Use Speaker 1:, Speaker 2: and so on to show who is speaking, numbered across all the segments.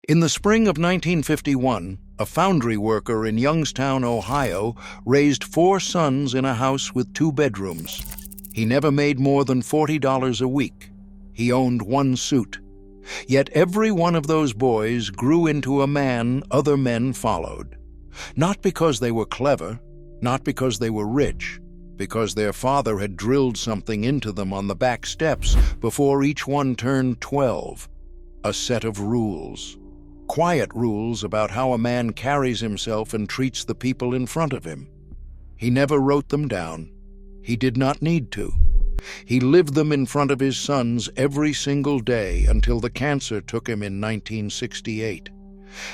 Speaker 1: In the spring of 1951, a foundry worker in Youngstown, Ohio, raised 4 sons in a house with 2 bedrooms. He never made more than $40 a week. He owned 1 suit. Yet every one of those boys grew into a man other men followed. Not because they were clever, not because they were rich, because their father had drilled something into them on the back steps before each one turned 12. A set of rules. Quiet rules about how a man carries himself and treats the people in front of him. He never wrote them down. He did not need to. He lived them in front of his sons every single day until the cancer took him in 1968.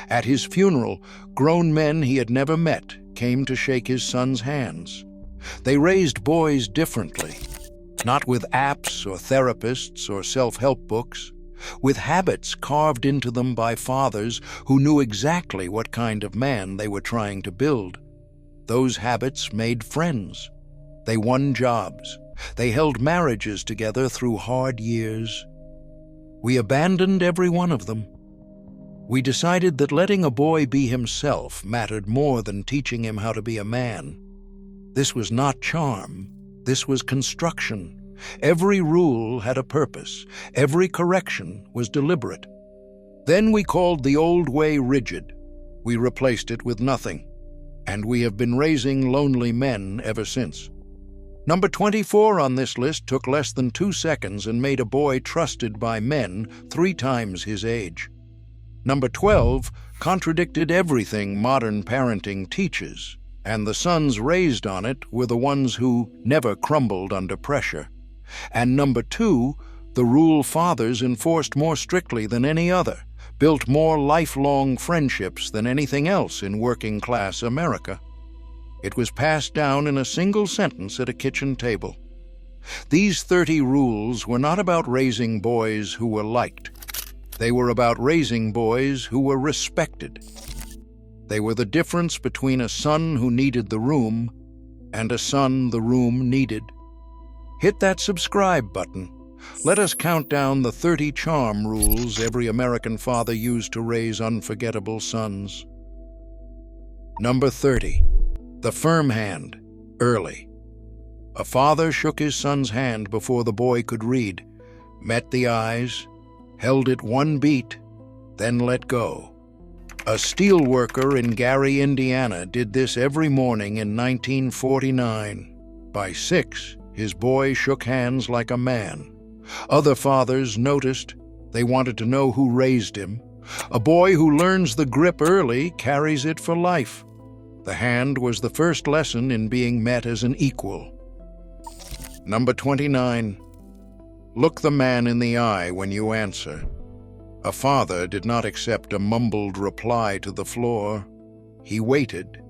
Speaker 1: At his funeral, grown men he had never met came to shake his sons' hands. They raised boys differently, not with apps or therapists or self-help books, with habits carved into them by fathers who knew exactly what kind of man they were trying to build. Those habits made friends. They won jobs. They held marriages together through hard years. We abandoned every one of them. We decided that letting a boy be himself mattered more than teaching him how to be a man. This was not charm. This was construction. Every rule had a purpose. Every correction was deliberate. Then we called the old way rigid. We replaced it with nothing. And we have been raising lonely men ever since. Number 24 on this list took less than 2 seconds and made a boy trusted by men 3 times his age. Number 12 contradicted everything modern parenting teaches, and the sons raised on it were the ones who never crumbled under pressure. And number 2, the rule fathers enforced more strictly than any other, built more lifelong friendships than anything else in working-class America. It was passed down in a single sentence at a kitchen table. These 30 rules were not about raising boys who were liked. They were about raising boys who were respected. They were the difference between a son who needed the room and a son the room needed. Hit that subscribe button. Let us count down the 30 charm rules every American father used to raise unforgettable sons. Number 30. The firm hand, early. A father shook his son's hand before the boy could read, met the eyes, held it 1 beat, then let go. A steel worker in Gary, Indiana did this every morning in 1949. By 6, his boy shook hands like a man. Other fathers noticed. They wanted to know who raised him. A boy who learns the grip early carries it for life. The hand was the first lesson in being met as an equal. Number 29. Look the man in the eye when you answer. A father did not accept a mumbled reply to the floor. He waited.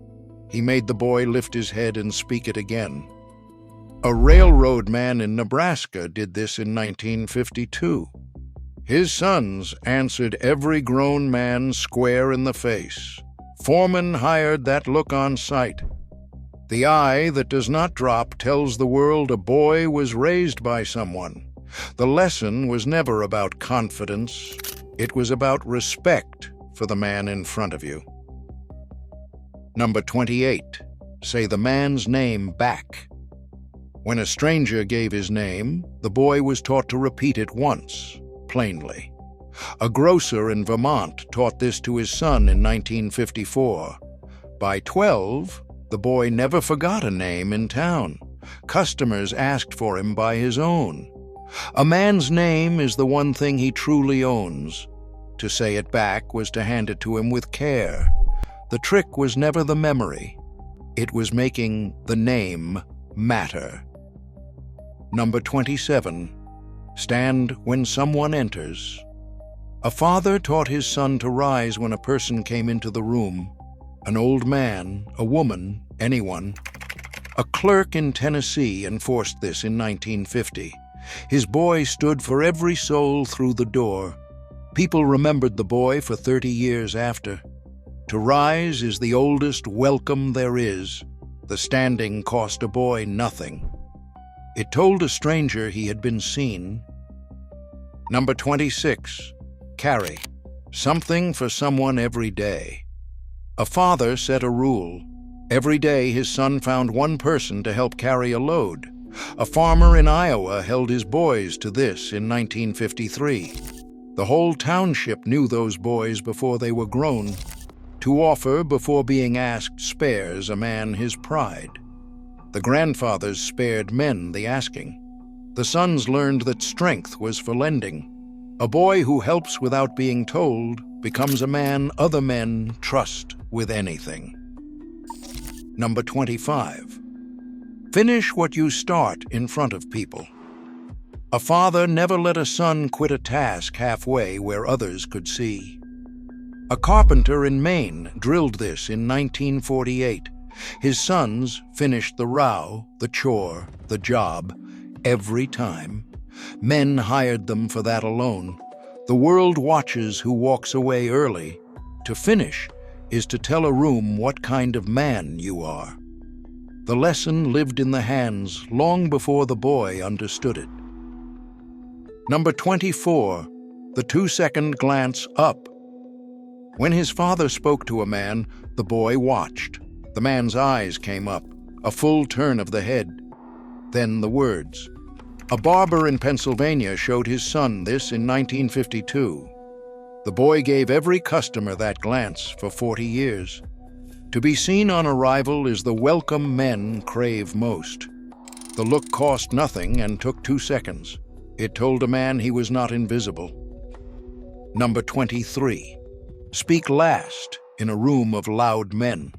Speaker 1: He made the boy lift his head and speak it again. A railroad man in Nebraska did this in 1952. His sons answered every grown man square in the face. Foreman hired that look on sight. The eye that does not drop tells the world a boy was raised by someone. The lesson was never about confidence. It was about respect for the man in front of you. Number 28. Say the man's name back. When a stranger gave his name, the boy was taught to repeat it once, plainly. A grocer in Vermont taught this to his son in 1954. By 12, the boy never forgot a name in town. Customers asked for him by his own. A man's name is the one thing he truly owns. To say it back was to hand it to him with care. The trick was never the memory. It was making the name matter. Number 27. Stand when someone enters. A father taught his son to rise when a person came into the room. An old man, a woman, anyone. A clerk in Tennessee enforced this in 1950. His boy stood for every soul through the door. People remembered the boy for 30 years after. To rise is the oldest welcome there is. The standing cost a boy nothing. It told a stranger he had been seen. Number 26. Carry. Something for someone every day. A father set a rule. Every day his son found one person to help carry a load. A farmer in Iowa held his boys to this in 1953. The whole township knew those boys before they were grown. To offer before being asked spares a man his pride. The grandfathers spared men the asking. The sons learned that strength was for lending. A boy who helps without being told becomes a man other men trust with anything. Number 25. Finish what you start in front of people. A father never let a son quit a task halfway where others could see. A carpenter in Maine drilled this in 1948. His sons finished the row, the chore, the job, every time. Men hired them for that alone. The world watches who walks away early. To finish is to tell a room what kind of man you are. The lesson lived in the hands long before the boy understood it. Number 24, the 2-second glance up. When his father spoke to a man, the boy watched. The man's eyes came up, a full turn of the head. Then the words. A barber in Pennsylvania showed his son this in 1952. The boy gave every customer that glance for 40 years. To be seen on arrival is the welcome men crave most. The look cost nothing and took 2 seconds. It told a man he was not invisible. Number 23. Speak last in a room of loud men.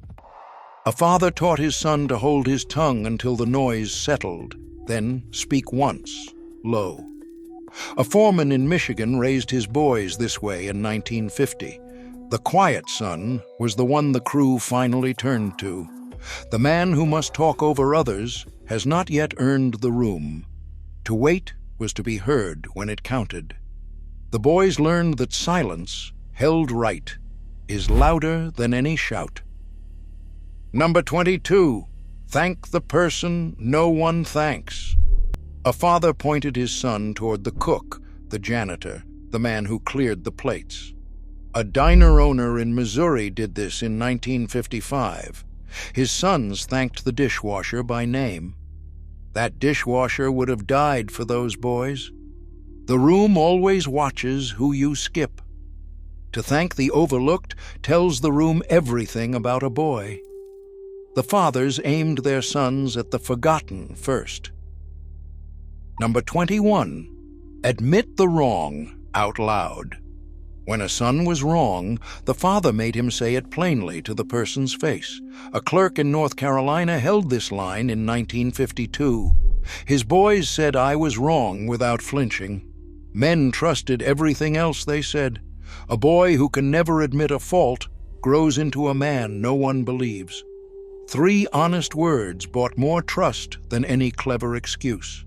Speaker 1: A father taught his son to hold his tongue until the noise settled, then speak once, low. A foreman in Michigan raised his boys this way in 1950. The quiet son was the one the crew finally turned to. The man who must talk over others has not yet earned the room. To wait was to be heard when it counted. The boys learned that silence, held right, is louder than any shout. Number 22. Thank the person no one thanks. A father pointed his son toward the cook, the janitor, the man who cleared the plates. A diner owner in Missouri did this in 1955. His sons thanked the dishwasher by name. That dishwasher would have died for those boys. The room always watches who you skip. To thank the overlooked tells the room everything about a boy. The fathers aimed their sons at the forgotten first. Number 21. Admit the wrong out loud. When a son was wrong, the father made him say it plainly to the person's face. A clerk in North Carolina held this line in 1952. His boys said I was wrong without flinching. Men trusted everything else they said. A boy who can never admit a fault grows into a man no one believes. 3 honest words bought more trust than any clever excuse.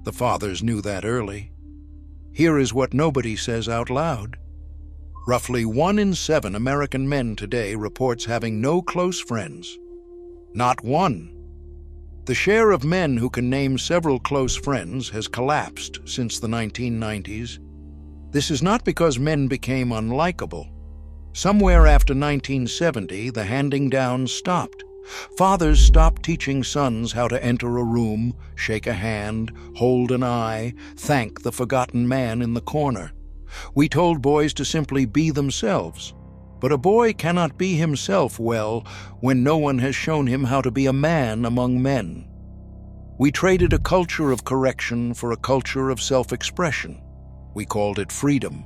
Speaker 1: The fathers knew that early. Here is what nobody says out loud. Roughly 1 in 7 American men today reports having no close friends. Not one. The share of men who can name several close friends has collapsed since the 1990s. This is not because men became unlikable. Somewhere after 1970, the handing down stopped. Fathers stopped teaching sons how to enter a room, shake a hand, hold an eye, thank the forgotten man in the corner. We told boys to simply be themselves. But a boy cannot be himself well when no one has shown him how to be a man among men. We traded a culture of correction for a culture of self-expression. We called it freedom.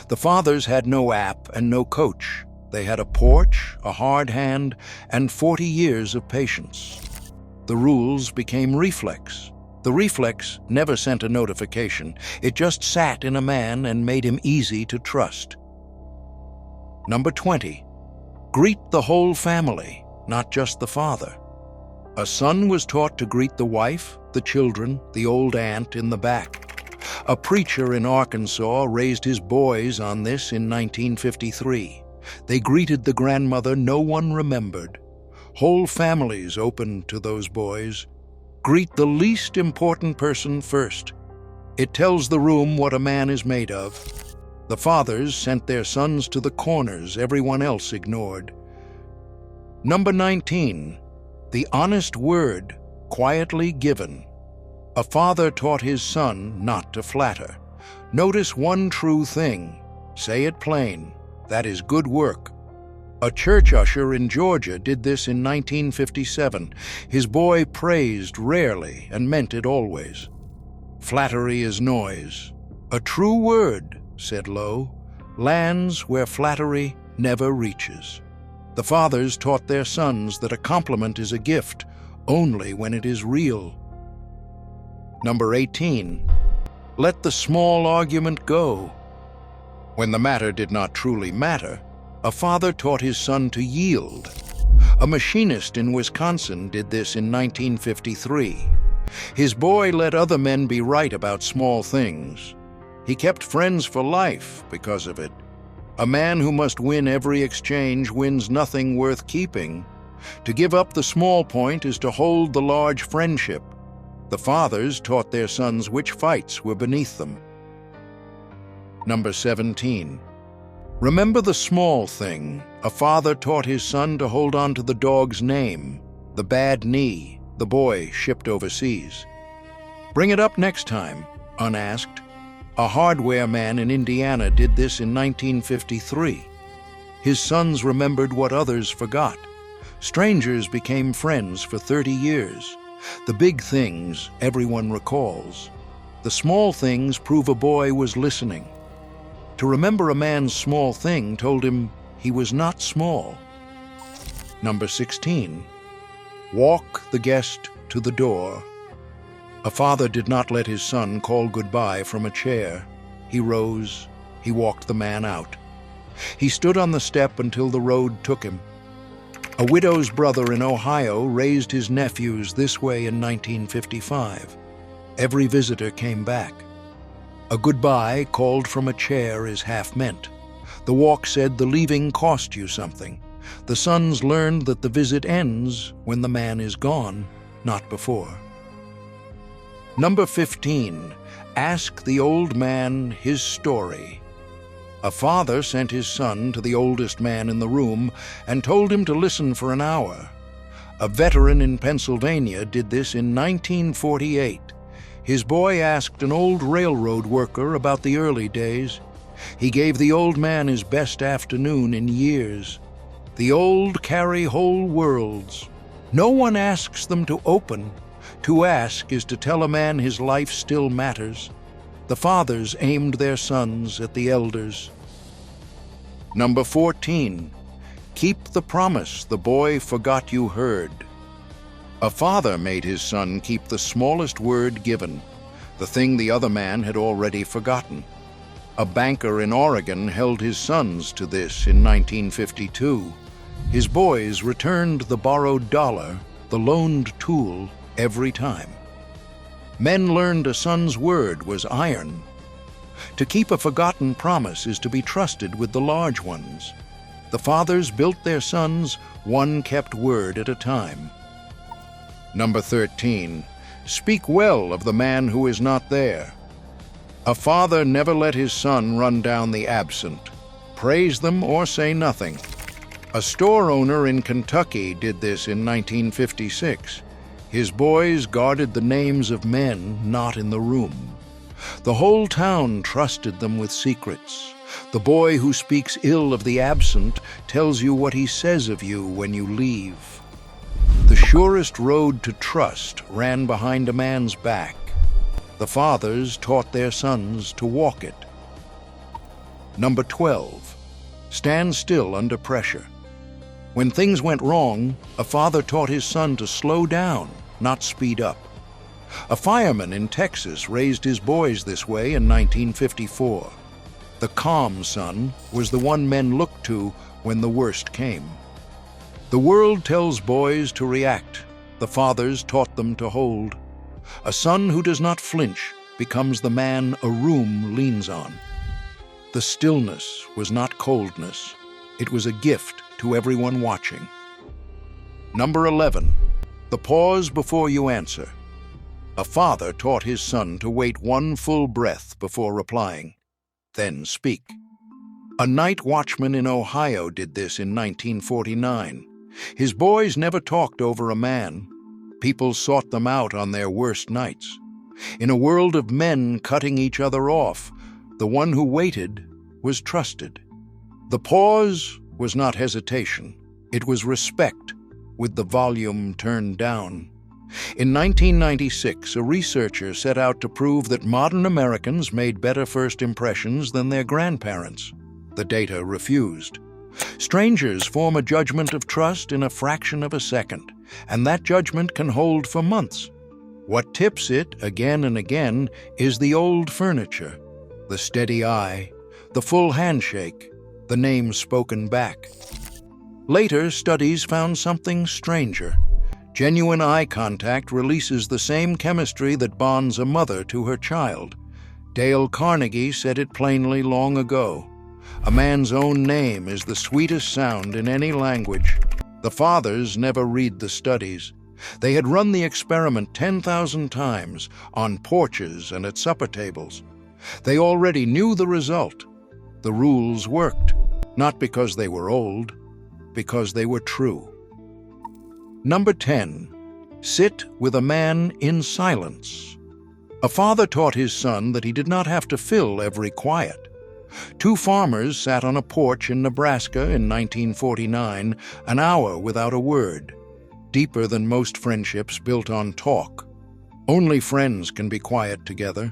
Speaker 1: The fathers had no app and no coach. They had a porch, a hard hand, and 40 years of patience. The rules became reflex. The reflex never sent a notification. It just sat in a man and made him easy to trust. Number 20. Greet the whole family, not just the father. A son was taught to greet the wife, the children, the old aunt in the back. A preacher in Arkansas raised his boys on this in 1953. They greeted the grandmother no one remembered. Whole families opened to those boys. Greet the least important person first. It tells the room what a man is made of. The fathers sent their sons to the corners everyone else ignored. Number 19. The honest word, quietly given. A father taught his son not to flatter. Notice one true thing. Say it plain. That is good work. A church usher in Georgia did this in 1957. His boy praised rarely and meant it always. Flattery is noise. A true word, said low, lands where flattery never reaches. The fathers taught their sons that a compliment is a gift only when it is real. Number 18. Let the small argument go. When the matter did not truly matter, a father taught his son to yield. A machinist in Wisconsin did this in 1953. His boy let other men be right about small things. He kept friends for life because of it. A man who must win every exchange wins nothing worth keeping. To give up the small point is to hold the large friendship. The fathers taught their sons which fights were beneath them. Number 17. Remember the small thing. A father taught his son to hold on to the dog's name, the bad knee, the boy shipped overseas. Bring it up next time, unasked. A hardware man in Indiana did this in 1953. His sons remembered what others forgot. Strangers became friends for 30 years. The big things everyone recalls. The small things prove a boy was listening. To remember a man's small thing told him he was not small. Number 16. Walk the guest to the door. A father did not let his son call goodbye from a chair. He rose. He walked the man out. He stood on the step until the road took him. A widow's brother in Ohio raised his nephews this way in 1955. Every visitor came back. A goodbye called from a chair is half meant. The walk said the leaving cost you something. The sons learned that the visit ends when the man is gone, not before. Number 15. Ask the old man his story. A father sent his son to the oldest man in the room and told him to listen for an hour. A veteran in Pennsylvania did this in 1948. His boy asked an old railroad worker about the early days. He gave the old man his best afternoon in years. The old carry whole worlds. No one asks them to open. To ask is to tell a man his life still matters. The fathers aimed their sons at the elders. Number 14. Keep the promise the boy forgot you heard. A father made his son keep the smallest word given, the thing the other man had already forgotten. A banker in Oregon held his sons to this in 1952. His boys returned the borrowed dollar, the loaned tool, every time. Men learned a son's word was iron. To keep a forgotten promise is to be trusted with the large ones. The fathers built their sons one kept word at a time. Number 13. Speak well of the man who is not there. A father never let his son run down the absent. Praise them or say nothing. A store owner in Kentucky did this in 1956. His boys guarded the names of men not in the room. The whole town trusted them with secrets. The boy who speaks ill of the absent tells you what he says of you when you leave. The surest road to trust ran behind a man's back. The fathers taught their sons to walk it. Number 12. Stand still under pressure. When things went wrong, a father taught his son to slow down, not speed up. A fireman in Texas raised his boys this way in 1954. The calm son was the one men looked to when the worst came. The world tells boys to react. The fathers taught them to hold. A son who does not flinch becomes the man a room leans on. The stillness was not coldness. It was a gift to everyone watching. Number 11. The pause before you answer. A father taught his son to wait one full breath before replying, then speak. A night watchman in Ohio did this in 1949. His boys never talked over a man. People sought them out on their worst nights. In a world of men cutting each other off, the one who waited was trusted. The pause was not hesitation. It was respect, with the volume turned down. In 1996, a researcher set out to prove that modern Americans made better first impressions than their grandparents. The data refused. Strangers form a judgment of trust in a fraction of a second, and that judgment can hold for months. What tips it again and again is the old furniture, the steady eye, the full handshake, the name spoken back. Later, studies found something stranger. Genuine eye contact releases the same chemistry that bonds a mother to her child. Dale Carnegie said it plainly long ago. A man's own name is the sweetest sound in any language. The fathers never read the studies. They had run the experiment 10,000 times, on porches and at supper tables. They already knew the result. The rules worked, not because they were old, because they were true. Number 10. Sit with a man in silence. A father taught his son that he did not have to fill every quiet. Two farmers sat on a porch in Nebraska in 1949, an hour without a word, deeper than most friendships built on talk. Only friends can be quiet together.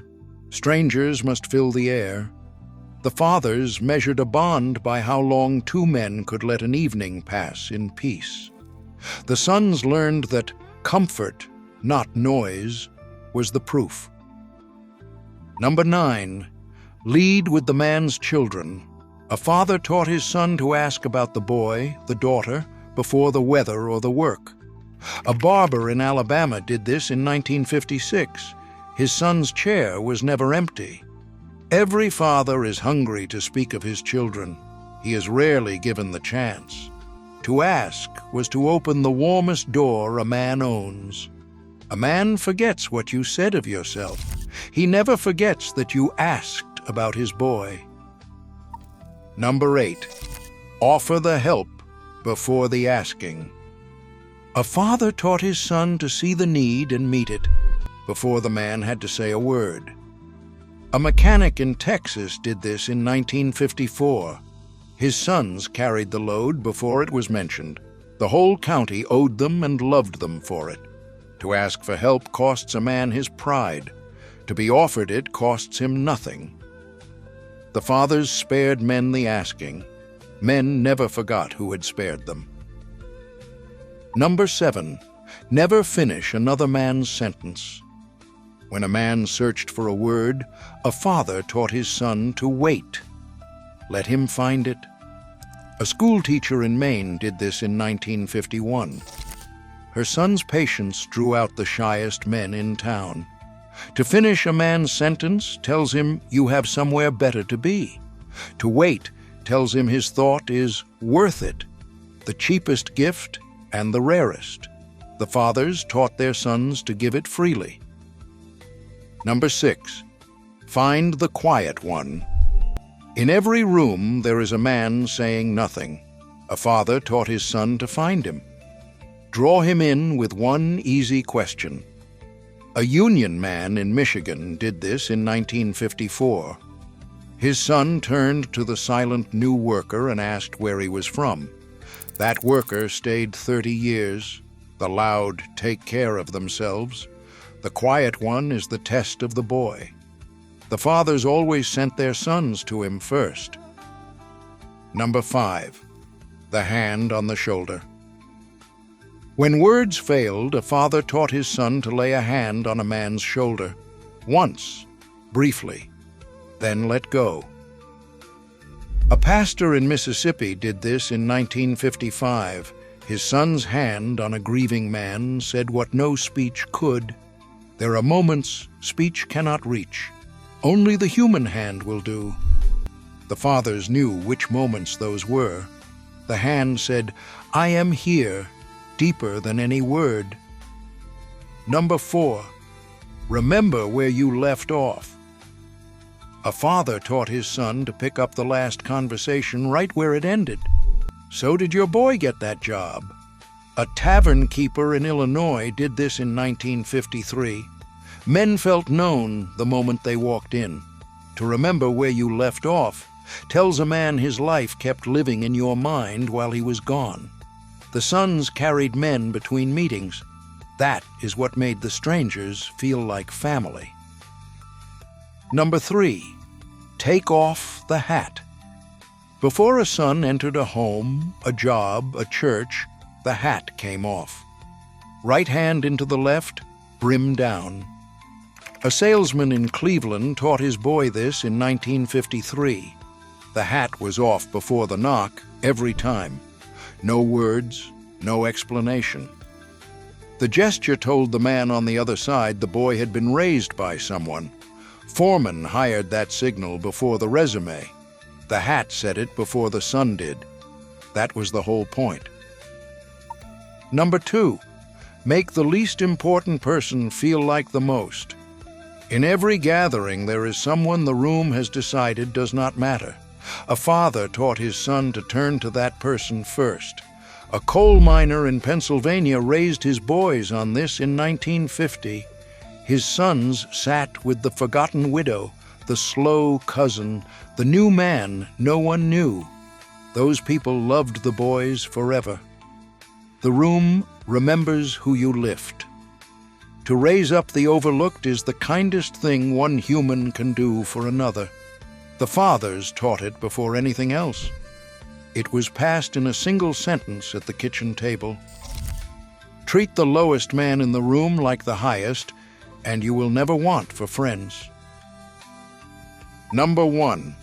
Speaker 1: Strangers must fill the air. The fathers measured a bond by how long two men could let an evening pass in peace. The sons learned that comfort, not noise, was the proof. Number 9. Lead with the man's children. A father taught his son to ask about the boy, the daughter, before the weather or the work. A barber in Alabama did this in 1956. His son's chair was never empty. Every father is hungry to speak of his children. He is rarely given the chance. To ask was to open the warmest door a man owns. A man forgets what you said of yourself. He never forgets that you asked about his boy. Number 8. Offer the help before the asking. A father taught his son to see the need and meet it before the man had to say a word. A mechanic in Texas did this in 1954. His sons carried the load before it was mentioned. The whole county owed them and loved them for it. To ask for help costs a man his pride. To be offered it costs him nothing. The fathers spared men the asking. Men never forgot who had spared them. Number 7. Never finish another man's sentence. When a man searched for a word, a father taught his son to wait. Let him find it. A schoolteacher in Maine did this in 1951. Her son's patience drew out the shyest men in town. To finish a man's sentence tells him you have somewhere better to be. To wait tells him his thought is worth it, the cheapest gift and the rarest. The fathers taught their sons to give it freely. Number 6. Find the quiet one. In every room there is a man saying nothing. A father taught his son to find him. Draw him in with one easy question. A union man in Michigan did this in 1954. His son turned to the silent new worker and asked where he was from. That worker stayed 30 years. The loud take care of themselves. The quiet one is the test of the boy. The fathers always sent their sons to him first. Number 5. The hand on the shoulder. When words failed, a father taught his son to lay a hand on a man's shoulder. Once, briefly, then let go. A pastor in Mississippi did this in 1955. His son's hand on a grieving man said what no speech could. There are moments speech cannot reach. Only the human hand will do. The fathers knew which moments those were. The hand said, "I am here," deeper than any word. Number 4. Remember where you left off. A father taught his son to pick up the last conversation right where it ended. So did your boy get that job. A tavern keeper in Illinois did this in 1953. Men felt known the moment they walked in. To remember where you left off tells a man his life kept living in your mind while he was gone. The sons carried men between meetings. That is what made the strangers feel like family. Number 3, take off the hat. Before a son entered a home, a job, a church, the hat came off. Right hand into the left, brim down. A salesman in Cleveland taught his boy this in 1953. The hat was off before the knock every time. No words, no explanation. The gesture told the man on the other side the boy had been raised by someone. Foreman hired that signal before the resume. The hat said it before the son did. That was the whole point. Number 2, make the least important person feel like the most. In every gathering, there is someone the room has decided does not matter. A father taught his son to turn to that person first. A coal miner in Pennsylvania raised his boys on this in 1950. His sons sat with the forgotten widow, the slow cousin, the new man no one knew. Those people loved the boys forever. The room remembers who you lift. To raise up the overlooked is the kindest thing one human can do for another. The fathers taught it before anything else. It was passed in a single sentence at the kitchen table. Treat the lowest man in the room like the highest, and you will never want for friends. Number 1,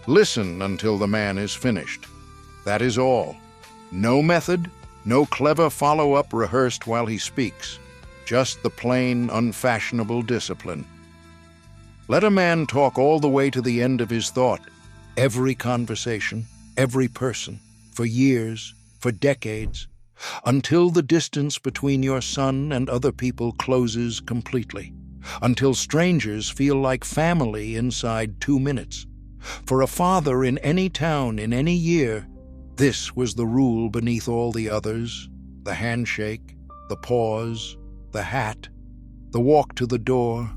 Speaker 1: listen until the man is finished. That is all. No method, no clever follow-up rehearsed while he speaks. Just the plain, unfashionable discipline. Let a man talk all the way to the end of his thought. Every conversation, every person, for years, for decades, until the distance between your son and other people closes completely, until strangers feel like family inside 2 minutes. For a father in any town in any year, this was the rule beneath all the others: the handshake, the pause, the hat, the walk to the door.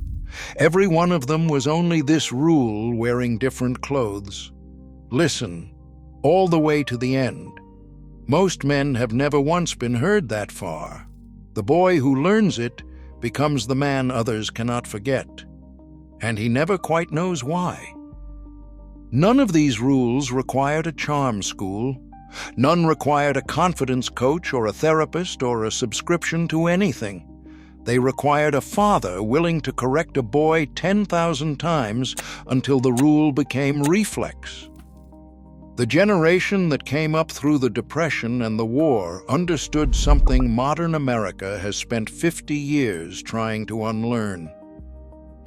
Speaker 1: Every one of them was only this rule wearing different clothes. Listen, all the way to the end. Most men have never once been heard that far. The boy who learns it becomes the man others cannot forget, and he never quite knows why. None of these rules required a charm school. None required a confidence coach or a therapist or a subscription to anything. They required a father willing to correct a boy 10,000 times until the rule became reflex. The generation that came up through the Depression and the war understood something modern America has spent 50 years trying to unlearn: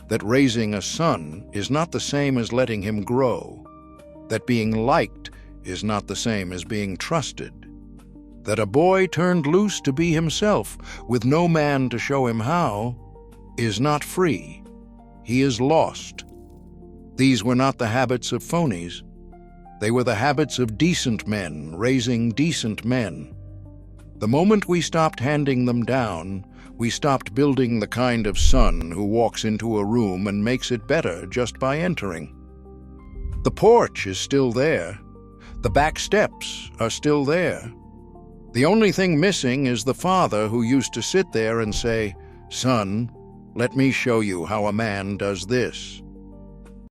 Speaker 1: that raising a son is not the same as letting him grow, that being liked is not the same as being trusted, that a boy turned loose to be himself with no man to show him how is not free. He is lost. These were not the habits of phonies. They were the habits of decent men raising decent men. The moment we stopped handing them down, we stopped building the kind of son who walks into a room and makes it better just by entering. The porch is still there. The back steps are still there. The only thing missing is the father who used to sit there and say, "Son, let me show you how a man does this."